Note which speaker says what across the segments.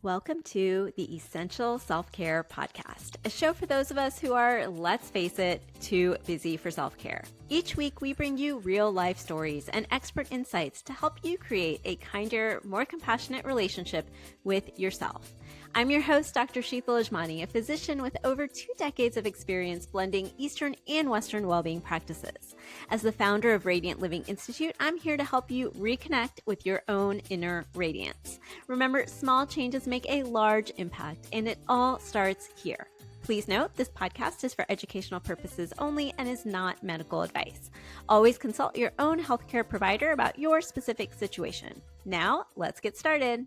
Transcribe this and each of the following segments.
Speaker 1: Welcome to the Essential Self-Care Podcast, a show for those of us who are, let's face it, too busy for self-care. Each week, we bring you real-life stories and expert insights to help you create a kinder, more compassionate relationship with yourself. I'm your host, Dr. Chaudhery-Malgeri, a physician with over 2 decades of experience blending Eastern and Western well-being practices. As the founder of Radiant Living Institute, I'm here to help you reconnect with your own inner radiance. Remember, small changes make a large impact, and it all starts here. Please note, this podcast is for educational purposes only and is not medical advice. Always consult your own healthcare provider about your specific situation. Now, let's get started.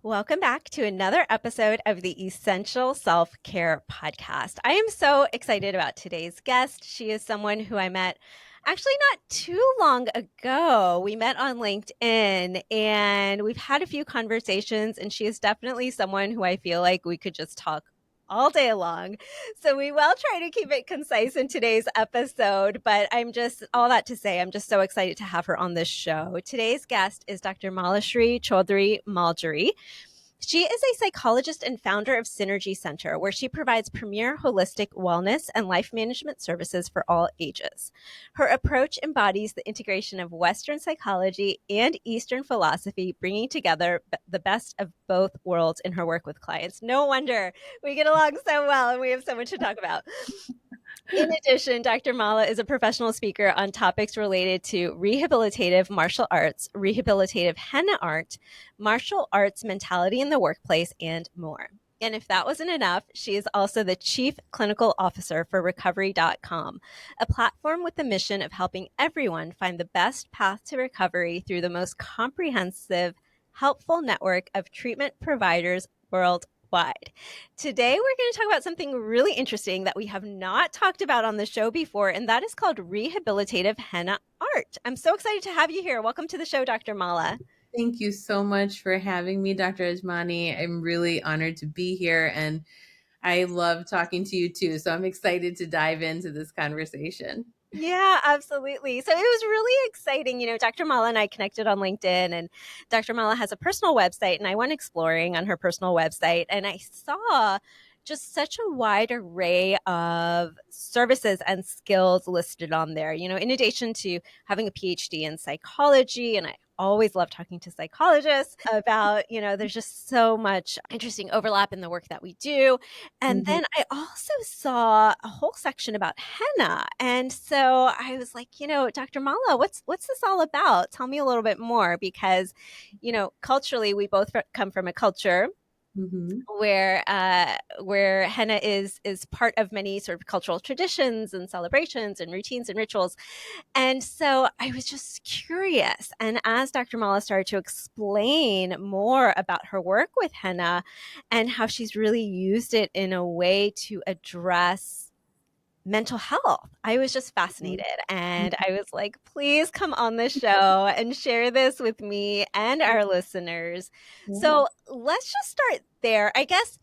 Speaker 1: Welcome back to another episode of the Essential Self-Care Podcast. I am so excited about today's guest. She is someone who I met actually not too long ago. We met on LinkedIn and we've had a few conversations, and she is definitely someone who I feel like we could just talk all day long. So we will try to keep it concise in today's episode, but I'm just, all that to say, I'm just so excited to have her on this show. Today's guest is Dr. Malasri Chaudhery-Malgeri. She is a psychologist and founder of Synergy Center, where she provides premier holistic wellness and life management services for all ages. Her approach embodies the integration of Western psychology and Eastern philosophy, bringing together the best of both worlds in her work with clients. No wonder we get along so well and we have so much to talk about. In addition, Dr. Mala is a professional speaker on topics related to rehabilitative martial arts, rehabilitative henna art, martial arts mentality in the workplace, and more. And if that wasn't enough, she is also the Chief Clinical Officer for Recovery.com, a platform with the mission of helping everyone find the best path to recovery through the most comprehensive, helpful network of treatment providers worldwide. Today, we're going to talk about something really interesting that we have not talked about on the show before, and that is called rehabilitative henna art. I'm so excited to have you here. Welcome to the show, Dr. Mala.
Speaker 2: Thank you so much for having me, Dr. Ajmani. I'm really honored to be here, and I love talking to you too. So I'm excited to dive into this conversation.
Speaker 1: Yeah, absolutely. So it was really exciting. You know, Dr. Mala and I connected on LinkedIn, and Dr. Mala has a personal website, and I went exploring on her personal website, and I saw just such a wide array of services and skills listed on there. You know, in addition to having a PhD in psychology, and I always love talking to psychologists about, you know, there's just so much interesting overlap in the work that we do. And then I also saw a whole section about henna. And so I was like, you know, Dr. Mala, what's this all about? Tell me a little bit more, because, you know, culturally, we both come from a culture where henna is part of many sort of cultural traditions and celebrations and routines and rituals. And so I was just curious. And as Dr. Mala started to explain more about her work with henna and how she's really used it in a way to address mental health, I was just fascinated. And I was like, please come on the show and share this with me and our listeners. So let's just start there. I guess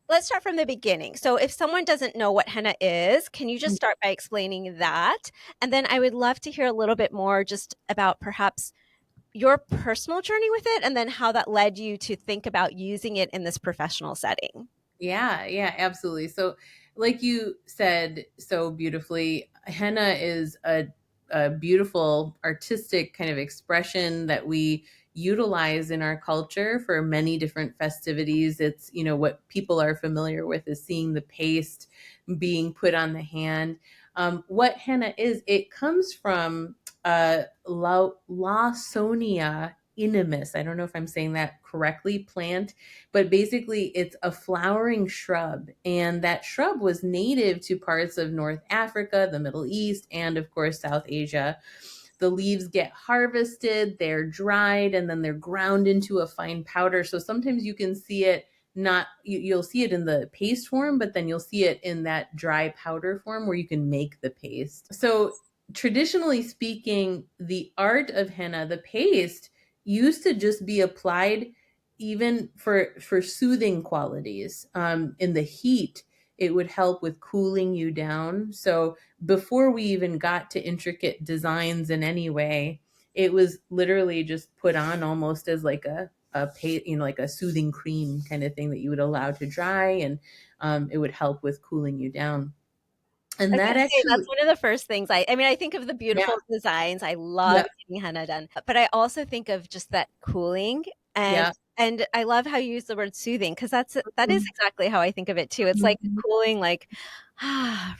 Speaker 1: let's start from the beginning. So if someone doesn't know what henna is, can you just start by explaining that? And then I would love to hear a little bit more just about perhaps your personal journey with it, and then how that led you to think about using it in this professional setting.
Speaker 2: Yeah, absolutely. So, like you said so beautifully, henna is a beautiful artistic kind of expression that we utilize in our culture for many different festivities. It's, you know, what people are familiar with is seeing the paste being put on the hand. What henna is, it comes from Lawsonia inimus. I don't know if I'm saying that correctly, plant, but basically it's a flowering shrub. And that shrub was native to parts of North Africa, the Middle East, and of course, South Asia. The leaves get harvested, they're dried, and then they're ground into a fine powder. So sometimes you can see it not, you'll see it in the paste form, but then you'll see it in that dry powder form where you can make the paste. So traditionally speaking, the art of henna, the paste, used to just be applied even for soothing qualities. In the heat, it would help with cooling you down. So before we even got to intricate designs in any way, it was literally just put on almost as like like a soothing cream kind of thing that you would allow to dry, and it would help with cooling you down.
Speaker 1: I
Speaker 2: And
Speaker 1: was
Speaker 2: that
Speaker 1: gonna say that's
Speaker 2: actually,
Speaker 1: one of the first things I mean, I think of the
Speaker 2: yeah,
Speaker 1: beautiful designs. I love
Speaker 2: yeah,
Speaker 1: getting henna done, but I also think of just that cooling and
Speaker 2: yeah.
Speaker 1: and I love how you use the word soothing because that is
Speaker 2: Mhm,
Speaker 1: exactly how I think of it too. It's like
Speaker 2: mhm.
Speaker 1: cooling, like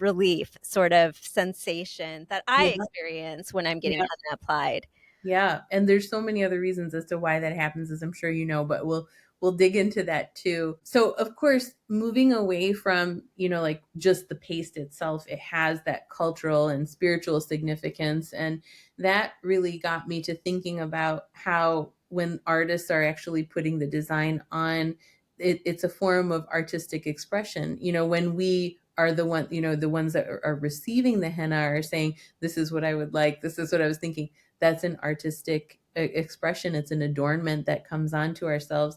Speaker 1: relief sort of sensation that I
Speaker 2: Yeah,
Speaker 1: experience when I'm getting
Speaker 2: yeah.
Speaker 1: henna applied.
Speaker 2: Yeah, and there's so many other reasons as to why that happens, as I'm sure you know, but we'll dig into that too. So, of course, moving away from, like just the paste itself, it has that cultural and spiritual significance, and that really got me to thinking about how when artists are actually putting the design on, it's a form of artistic expression. When we are the ones that are receiving the henna are saying, this is what I would like, this is what I was thinking, that's an artistic expression. It's an adornment that comes onto ourselves.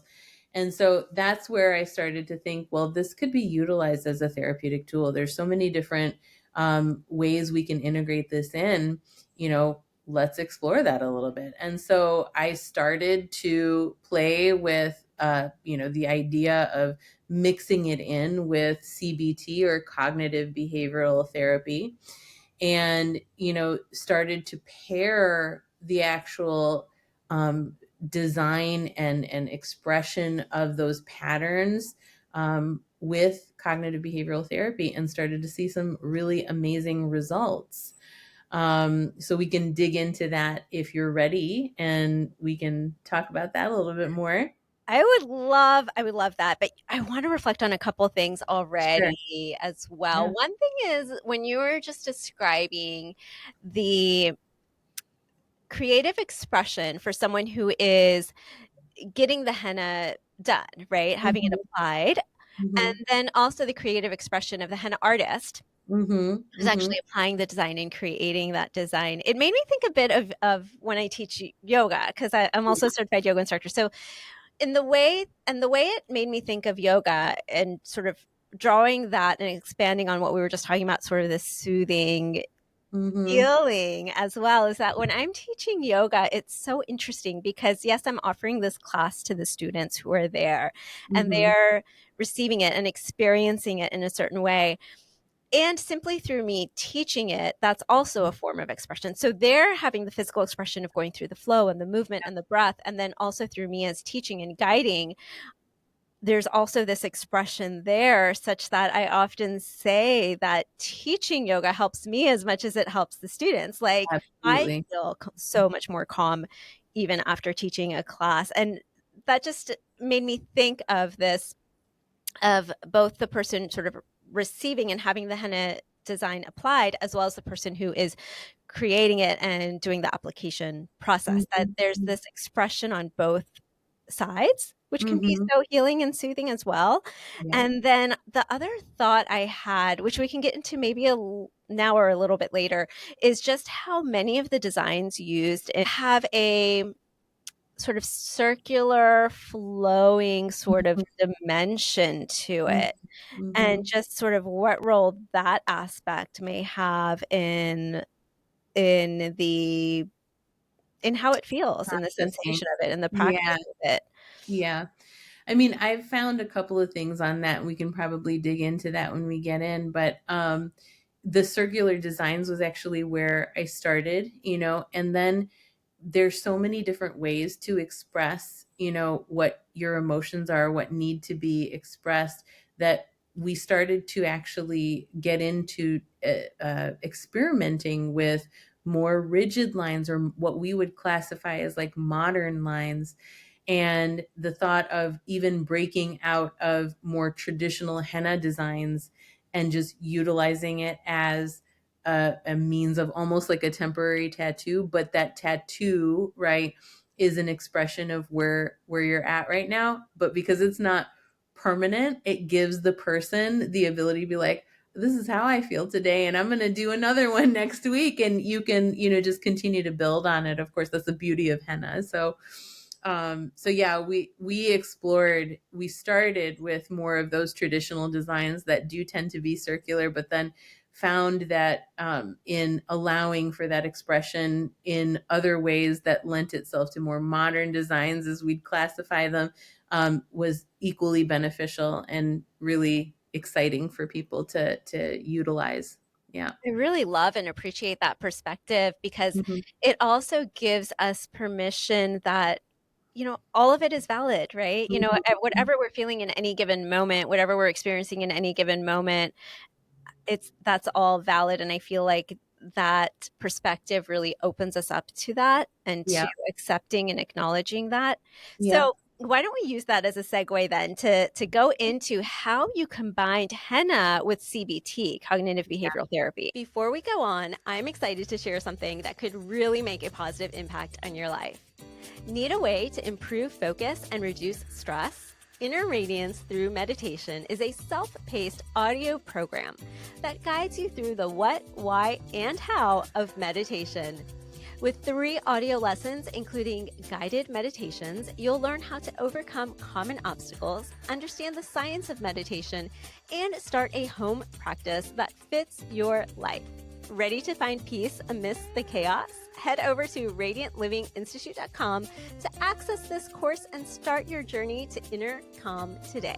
Speaker 2: And so that's where I started to think, well, this could be utilized as a therapeutic tool. There's so many different ways we can integrate this in, let's explore that a little bit. And so I started to play with, the idea of mixing it in with CBT, or cognitive behavioral therapy, and started to pair the actual design and expression of those patterns with cognitive behavioral therapy, and started to see some really amazing results. So we can dig into that if you're ready, and we can talk about that a little bit more.
Speaker 1: I would love that, but I want to reflect on a couple things
Speaker 2: Sure.
Speaker 1: already as well.
Speaker 2: Yeah.
Speaker 1: One thing is when you were just describing the creative expression for someone who is getting the henna done, right? Having it
Speaker 2: Hmm.
Speaker 1: applied, and
Speaker 2: Hmm.
Speaker 1: then also the creative expression of the henna artist
Speaker 2: Hmm.
Speaker 1: who's
Speaker 2: Hmm.
Speaker 1: actually applying the design and creating that design. It made me think a bit of when I teach yoga because I'm also a certified yoga instructor. So in the way it made me think of yoga and sort of drawing that and expanding on what we were just talking about, sort of this soothing
Speaker 2: Hmm.
Speaker 1: feeling as well, is that when I'm teaching yoga, it's so interesting because yes, I'm offering this class to the students who are there and
Speaker 2: Hmm.
Speaker 1: they're receiving it and experiencing it in a certain way. And simply through me teaching it, that's also a form of expression. So they're having the physical expression of going through the flow and the movement and the breath. And then also through me as teaching and guiding, there's also this expression there, such that I often say that teaching yoga helps me as much as it helps the students. Like I
Speaker 2: Absolutely.
Speaker 1: feel so much more calm even after teaching a class. And that just made me think of this, of both the person sort of receiving and having the henna design applied, as well as the person who is creating it and doing the application process. That there's
Speaker 2: Mhm.
Speaker 1: this expression on both sides, which can be
Speaker 2: Mhm.
Speaker 1: so healing and soothing as well.
Speaker 2: Yeah.
Speaker 1: And then the other thought I had, which we can get into maybe now or a little bit later, is just how many of the designs used have a sort of circular, flowing sort of
Speaker 2: Mhm.
Speaker 1: dimension to
Speaker 2: Mhm.
Speaker 1: it, and
Speaker 2: Mhm.
Speaker 1: just sort of what role that aspect may have in the in how it feels, in the
Speaker 2: Processing.
Speaker 1: sensation of it, in the
Speaker 2: Yeah.
Speaker 1: practice of it.
Speaker 2: Yeah. I mean, I've found a couple of things on that. We can probably dig into that when we get in, but the circular designs was actually where I started, and then there's so many different ways to express, what your emotions are, what need to be expressed, that we started to actually get into experimenting with more rigid lines, or what we would classify as like modern lines, and the thought of even breaking out of more traditional henna designs and just utilizing it as a means of almost like a temporary tattoo, but that tattoo, right, is an expression of where you're at right now. But because it's not permanent, it gives the person the ability to be like, this is how I feel today, and I'm going to do another one next week, and you can, just continue to build on it. Of course, that's the beauty of henna. So yeah, we started with more of those traditional designs that do tend to be circular, but then found that in allowing for that expression in other ways that lent itself to more modern designs, as we'd classify them, was equally beneficial and really exciting for people to utilize. Yeah.
Speaker 1: I really love and appreciate that perspective because
Speaker 2: Mhm.
Speaker 1: it also gives us permission that, all of it is valid, right?
Speaker 2: Mhm.
Speaker 1: Whatever we're feeling in any given moment, whatever we're experiencing in any given moment, that's all valid. And I feel like that perspective really opens us up to that and to
Speaker 2: Yeah.
Speaker 1: accepting and acknowledging that.
Speaker 2: Yeah.
Speaker 1: So why don't we use that as a segue then to go into how you combined henna with CBT, cognitive behavioral therapy? Before we go on, I'm excited to share something that could really make a positive impact on your life. Need a way to improve focus and reduce stress? Inner Radiance Through Meditation is a self paced audio program that guides you through the what, why, and how of meditation. With 3 audio lessons, including guided meditations, you'll learn how to overcome common obstacles, understand the science of meditation, and start a home practice that fits your life. Ready to find peace amidst the chaos? Head over to radiantlivinginstitute.com to access this course and start your journey to inner calm today.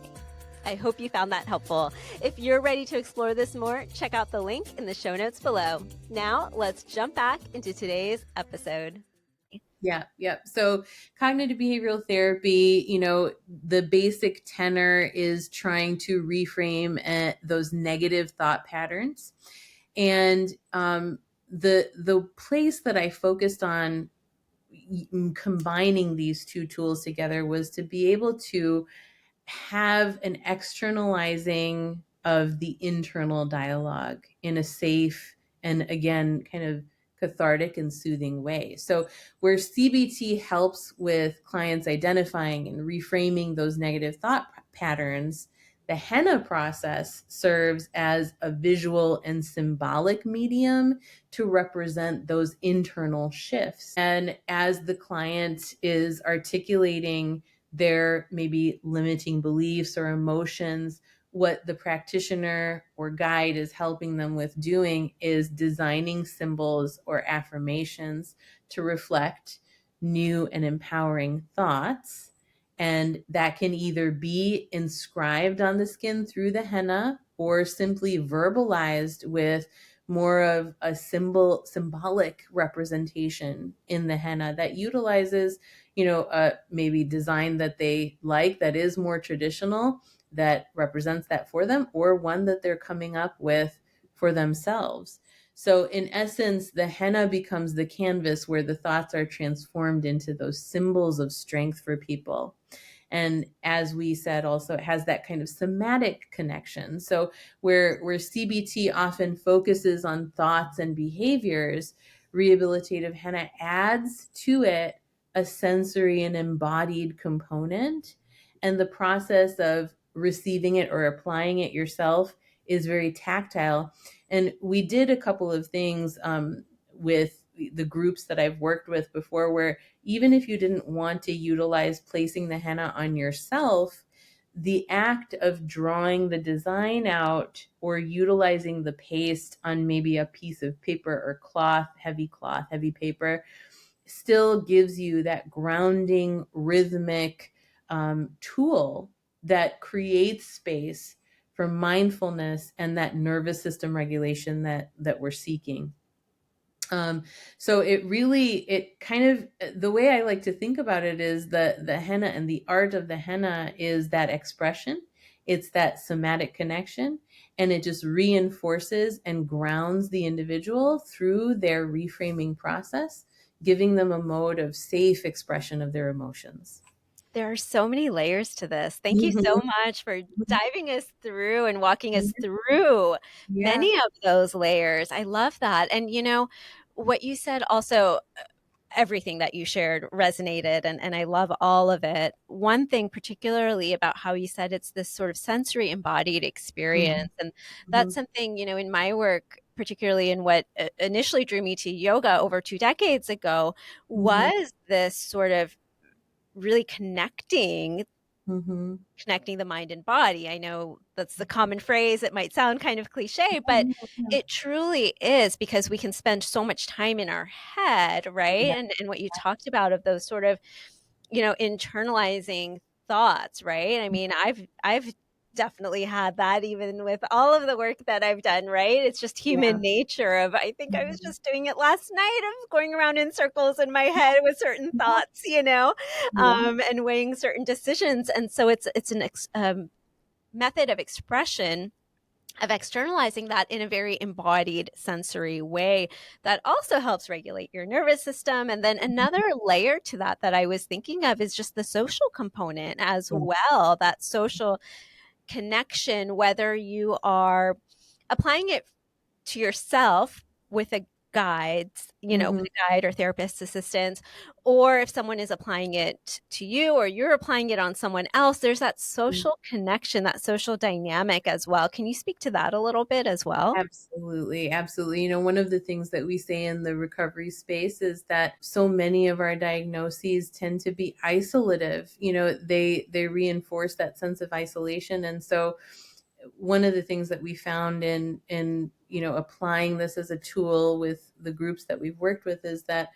Speaker 1: I hope you found that helpful. If you're ready to explore this more, check out the link in the show notes below. Now, let's jump back into today's episode.
Speaker 2: Yeah, yeah. So cognitive behavioral therapy, the basic tenor is trying to reframe those negative thought patterns. And the place that I focused on combining these two tools together was to be able to have an externalizing of the internal dialogue in a safe and, again, kind of cathartic and soothing way. So where CBT helps with clients identifying and reframing those negative thought patterns, the henna process serves as a visual and symbolic medium to represent those internal shifts. And as the client is articulating their maybe limiting beliefs or emotions, what the practitioner or guide is helping them with doing is designing symbols or affirmations to reflect new and empowering thoughts. And that can either be inscribed on the skin through the henna or simply verbalized with more of a symbolic representation in the henna that utilizes maybe design that they like that is more traditional, that represents that for them, or one that they're coming up with for themselves. So in essence, the henna becomes the canvas where the thoughts are transformed into those symbols of strength for people. And as we said, also it has that kind of somatic connection. So where CBT often focuses on thoughts and behaviors, rehabilitative henna adds to it a sensory and embodied component. And the process of receiving it or applying it yourself is very tactile. And we did a couple of things with the groups that I've worked with before, where even if you didn't want to utilize placing the henna on yourself, the act of drawing the design out or utilizing the paste on maybe a piece of paper or cloth, heavy paper, still gives you that grounding, rhythmic tool that creates space for mindfulness and that nervous system regulation that we're seeking. So it kind of, the way I like to think about it is the henna and the art of the henna is that expression. It's that somatic connection, and it just reinforces and grounds the individual through their reframing process, giving them a mode of safe expression of their emotions.
Speaker 1: There are so many layers to this. Thank you so
Speaker 2: Mhm.
Speaker 1: much for diving us through and walking us through
Speaker 2: Yeah.
Speaker 1: many of those layers. I love that. And what you said also, everything that you shared resonated, and I love all of it. One thing particularly about how you said it's this sort of sensory embodied
Speaker 2: Mhm.
Speaker 1: experience. And that's
Speaker 2: Mhm.
Speaker 1: something, in my work, particularly in what initially drew me to yoga over 2 decades ago,
Speaker 2: Mhm.
Speaker 1: was this sort of really connecting
Speaker 2: Mm-hmm.
Speaker 1: connecting the mind and body. I know that's the common phrase. It might sound kind of cliche, but it truly is, because we can spend so much time in our head, right?
Speaker 2: Yeah.
Speaker 1: And what you talked about of those sort of, internalizing thoughts, right? I mean, I've definitely had that, even with all of the work that I've done, right? It's just
Speaker 2: Yeah.
Speaker 1: human nature of, I think I was
Speaker 2: Mhm.
Speaker 1: just doing it last night, of going around in circles in my head with certain thoughts,
Speaker 2: Yeah.
Speaker 1: and weighing certain decisions. And so it's an method of expression, of externalizing that in a very embodied sensory way that also helps regulate your nervous system. And then another layer to that that I was thinking of is just the social component as
Speaker 2: Yeah.
Speaker 1: well, that social connection, whether you are applying it to yourself with a guide, with
Speaker 2: Mhm.
Speaker 1: a guide or therapist assistance, or if someone is applying it to you or you're applying it on someone else, there's that social connection, that social dynamic as well. Can you speak to that a little bit as well?
Speaker 2: Absolutely, absolutely. One of the things that we say in the recovery space is that so many of our diagnoses tend to be isolative. They reinforce that sense of isolation, and so one of the things that we found in applying this as a tool with the groups that we've worked with is that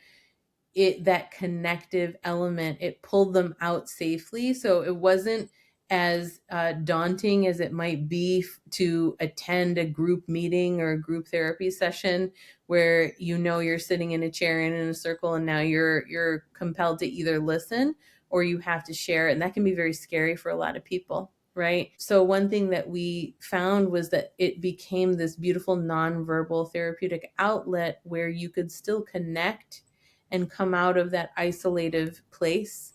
Speaker 2: that connective element, it pulled them out safely, so it wasn't as daunting as it might be to attend a group meeting or a group therapy session where you're sitting in a chair and in a circle, and now you're compelled to either listen or you have to share, and that can be very scary for a lot of people, right? So one thing that we found was that it became this beautiful nonverbal therapeutic outlet where you could still connect and come out of that isolative place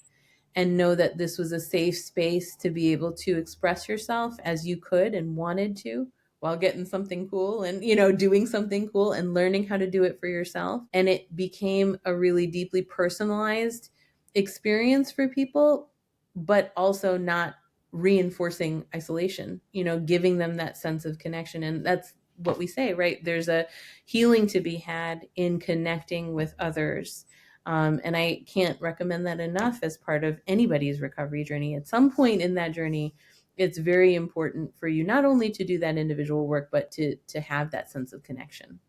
Speaker 2: and know that this was a safe space to be able to express yourself as you could and wanted to, while getting something cool and doing something cool and learning how to do it for yourself. And it became a really deeply personalized experience for people, but also not reinforcing isolation, giving them that sense of connection. And that's what we say, right? There's a healing to be had in connecting with others. And I can't recommend that enough as part of anybody's recovery journey. At some point in that journey, it's very important for you not only to do that individual work, but to have that sense of connection.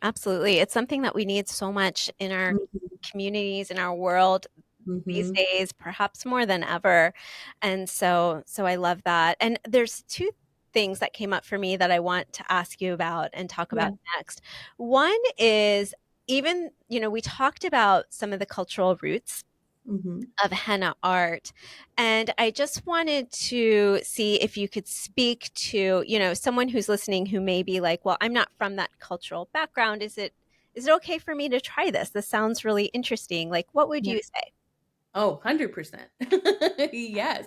Speaker 1: Absolutely. It's something that we need so much in our
Speaker 2: Mhm.
Speaker 1: communities, in our world these
Speaker 2: Mhm.
Speaker 1: days, perhaps more than ever. And so I love that. And there's two things that came up for me that I want to ask you about and talk
Speaker 2: Yeah.
Speaker 1: about next. One is, even, we talked about some of the cultural roots
Speaker 2: Mhm.
Speaker 1: of henna art. And I just wanted to see if you could speak to, someone who's listening who may be like, well, I'm not from that cultural background. Is it okay for me to try this? This sounds really interesting. Like, what would
Speaker 2: Yeah.
Speaker 1: you say?
Speaker 2: Oh, 100%. Yes.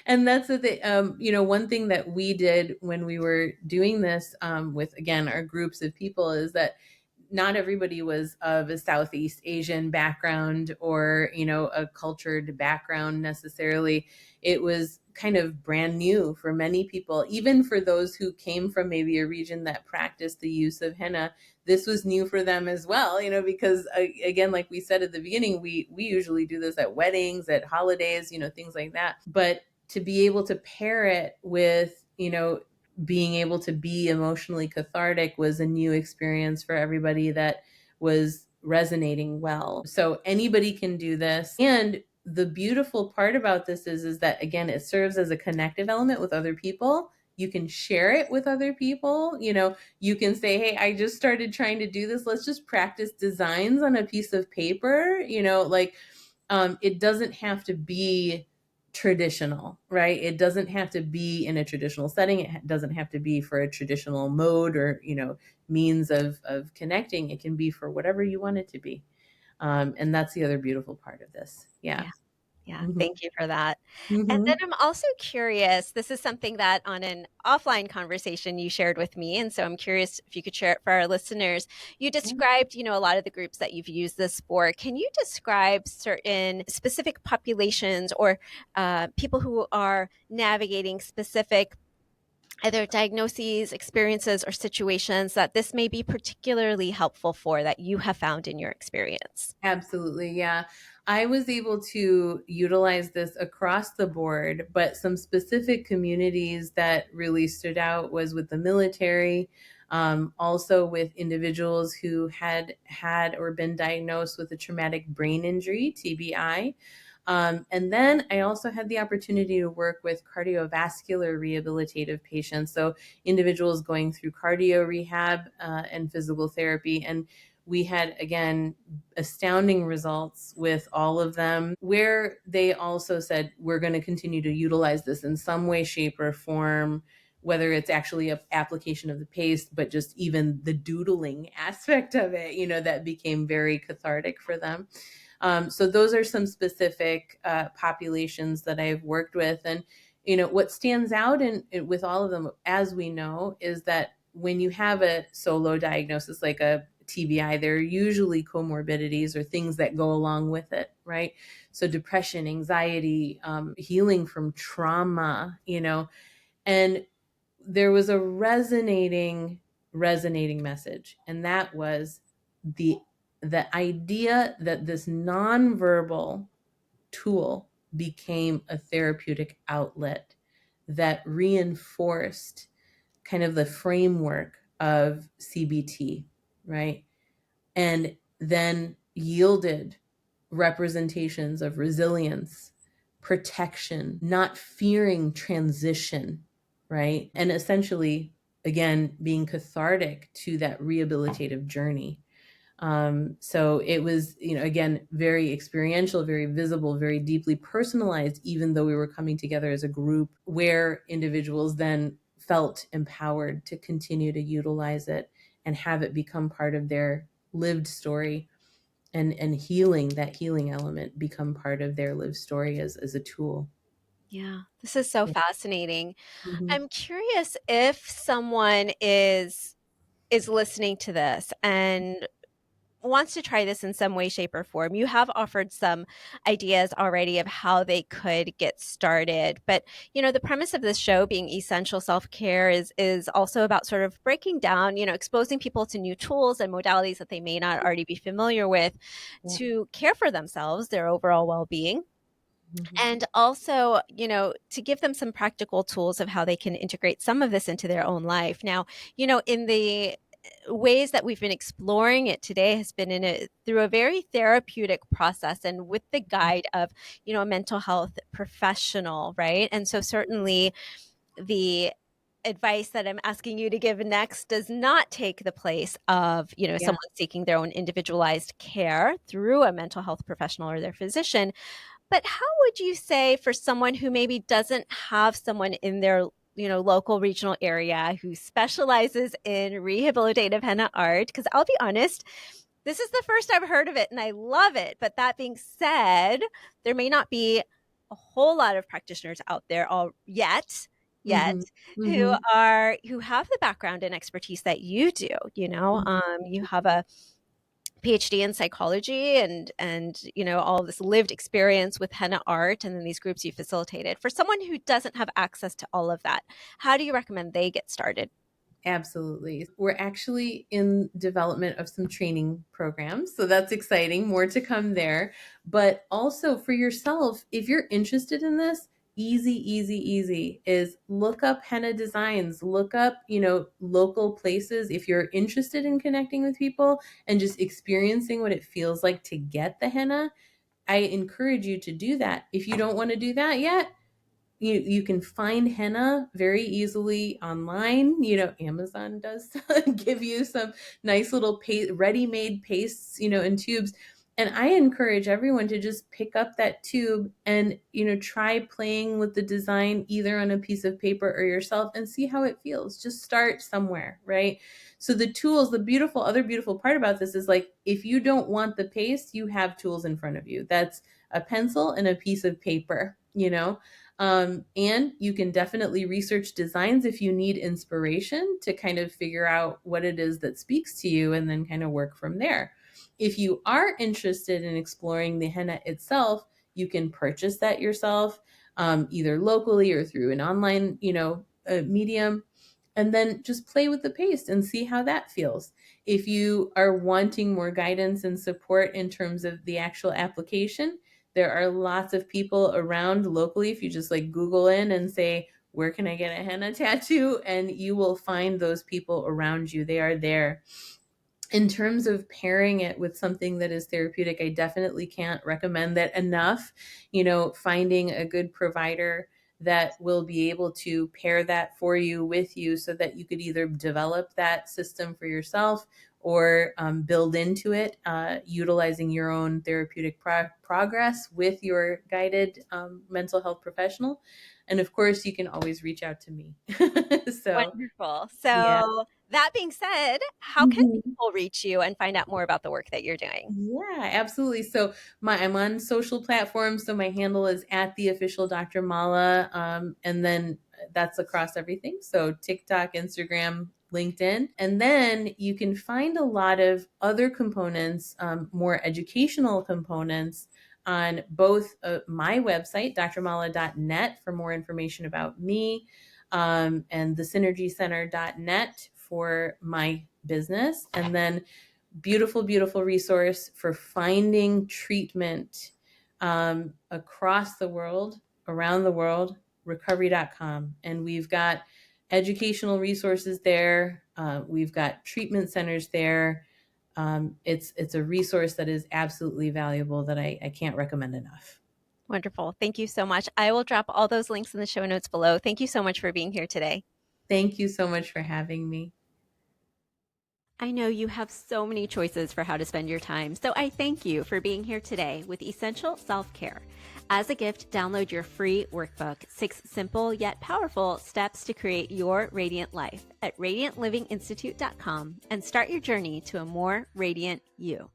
Speaker 2: And that's the thing. One thing that we did when we were doing this with, again, our groups of people is that not everybody was of a Southeast Asian background or, a cultured background necessarily. It was kind of brand new for many people, even for those who came from maybe a region that practiced the use of henna. This was new for them as well, because again, like we said at the beginning, we usually do this at weddings, at holidays, things like that. But to be able to pair it with, being able to be emotionally cathartic was a new experience for everybody that was resonating well. So anybody can do this. And the beautiful part about this is that, again, it serves as a connective element with other people. You can share it with other people. You can say, hey, I just started trying to do this. Let's just practice designs on a piece of paper. It doesn't have to be traditional, right? It doesn't have to be in a traditional setting. It doesn't have to be for a traditional mode or, means of connecting. It can be for whatever you want it to be. And that's the other beautiful part of this. Yeah.
Speaker 1: Yeah. Yeah,
Speaker 2: Hmm.
Speaker 1: thank you for that. And then
Speaker 2: Hmm.
Speaker 1: I'm also curious, this is something that on an offline conversation you shared with me, and so I'm curious if you could share it for our listeners. You described, a lot of the groups that you've used this for. Can you describe certain specific populations or people who are navigating specific either diagnoses, experiences, or situations that this may be particularly helpful for that you have found in your experience?
Speaker 2: Absolutely. Yeah. I was able to utilize this across the board, but some specific communities that really stood out was with the military, also with individuals who had or been diagnosed with a traumatic brain injury, TBI. And then I also had the opportunity to work with cardiovascular rehabilitative patients. So individuals going through cardio rehab and physical therapy. And we had, again, astounding results with all of them, where they also said, we're going to continue to utilize this in some way, shape, or form, whether it's actually an application of the paste, but just even the doodling aspect of it, that became very cathartic for them. So those are some specific populations that I've worked with. And, what stands out with all of them, as we know, is that when you have a solo diagnosis like a TBI, there are usually comorbidities or things that go along with it, right? So depression, anxiety, healing from trauma, and there was a resonating message, and that was the the idea that this nonverbal tool became a therapeutic outlet that reinforced kind of the framework of CBT, right? And then yielded representations of resilience, protection, not fearing transition, right? And essentially, again, being cathartic to that rehabilitative journey. So it was, again, very experiential, very visible, very deeply personalized, even though we were coming together as a group where individuals then felt empowered to continue to utilize it and have it become part of their lived story, and that healing element become part of their lived story as a tool.
Speaker 1: Yeah, this is so
Speaker 2: Yeah.
Speaker 1: fascinating.
Speaker 2: Mm-hmm.
Speaker 1: I'm curious if someone is listening to this and wants to try this in some way, shape, or form. You have offered some ideas already of how they could get started. But, the premise of this show being essential self-care is also about sort of breaking down, exposing people to new tools and modalities that they may not already be familiar with
Speaker 2: Yeah.
Speaker 1: to care for themselves, their overall well-being.
Speaker 2: Mm-hmm.
Speaker 1: And also, to give them some practical tools of how they can integrate some of this into their own life. Now, in the ways that we've been exploring it today has been through a very therapeutic process and with the guide of, a mental health professional, right? And so certainly the advice that I'm asking you to give next does not take the place of,
Speaker 2: Yeah.
Speaker 1: someone seeking their own individualized care through a mental health professional or their physician. But how would you say for someone who maybe doesn't have someone in their, local regional area who specializes in rehabilitative henna art? Because I'll be honest, this is the first I've heard of it and I love it. But that being said, there may not be a whole lot of practitioners out there all yet
Speaker 2: Mm-hmm.
Speaker 1: who
Speaker 2: Mm-hmm.
Speaker 1: have the background and expertise that you do. You have a PhD in psychology and all of this lived experience with henna art and then these groups you facilitated. For someone who doesn't have access to all of that, how do you recommend they get started?
Speaker 2: Absolutely. We're actually in development of some training programs. So that's exciting. More to come there. But also for yourself, if you're interested in this, easy is look up henna designs, look up, local places. If you're interested in connecting with people and just experiencing what it feels like to get the henna, I encourage you to do that. If you don't want to do that yet, you can find henna very easily online. Amazon does give you some nice little ready-made pastes, in tubes. And I encourage everyone to just pick up that tube and, try playing with the design either on a piece of paper or yourself and see how it feels. Just start somewhere, right? So the tools, the other beautiful part about this is, like, if you don't want the paste, you have tools in front of you. That's a pencil and a piece of paper, and you can definitely research designs if you need inspiration to kind of figure out what it is that speaks to you and then kind of work from there. If you are interested in exploring the henna itself, you can purchase that yourself, either locally or through an online, medium. and then just play with the paste and see how that feels. If you are wanting more guidance and support in terms of the actual application, there are lots of people around locally. If you just like Google in and say, where can I get a henna tattoo? And you will find those people around you. They are there. In terms of pairing it with something that is therapeutic, I definitely can't recommend that enough. Finding a good provider that will be able to pair that for you with you so that you could either develop that system for yourself or build into it, utilizing your own therapeutic progress with your guided mental health professional. And of course, you can always reach out to me. So,
Speaker 1: Wonderful.
Speaker 2: yeah.
Speaker 1: So, that being said, how can
Speaker 2: Mhm.
Speaker 1: people reach you and find out more about the work that you're doing?
Speaker 2: Yeah, absolutely. So I'm on social platforms. So my handle is at the official Dr. Mala. And then that's across everything. So TikTok, Instagram, LinkedIn. And then you can find a lot of other components, more educational components on both my website, drmala.net, for more information about me, and the synergycenter.net for my business. And then beautiful, beautiful resource for finding treatment across the world, around the world, recovery.com. And we've got educational resources there. We've got treatment centers there. It's a resource that is absolutely valuable that I can't recommend enough.
Speaker 1: Wonderful. Thank you so much. I will drop all those links in the show notes below. Thank you so much for being here today.
Speaker 2: Thank you so much for having me.
Speaker 1: I know you have so many choices for how to spend your time, so I thank you for being here today with Essential Self-Care. As a gift, download your free workbook, 6 simple yet powerful steps to create your radiant life at radiantlivinginstitute.com and start your journey to a more radiant you.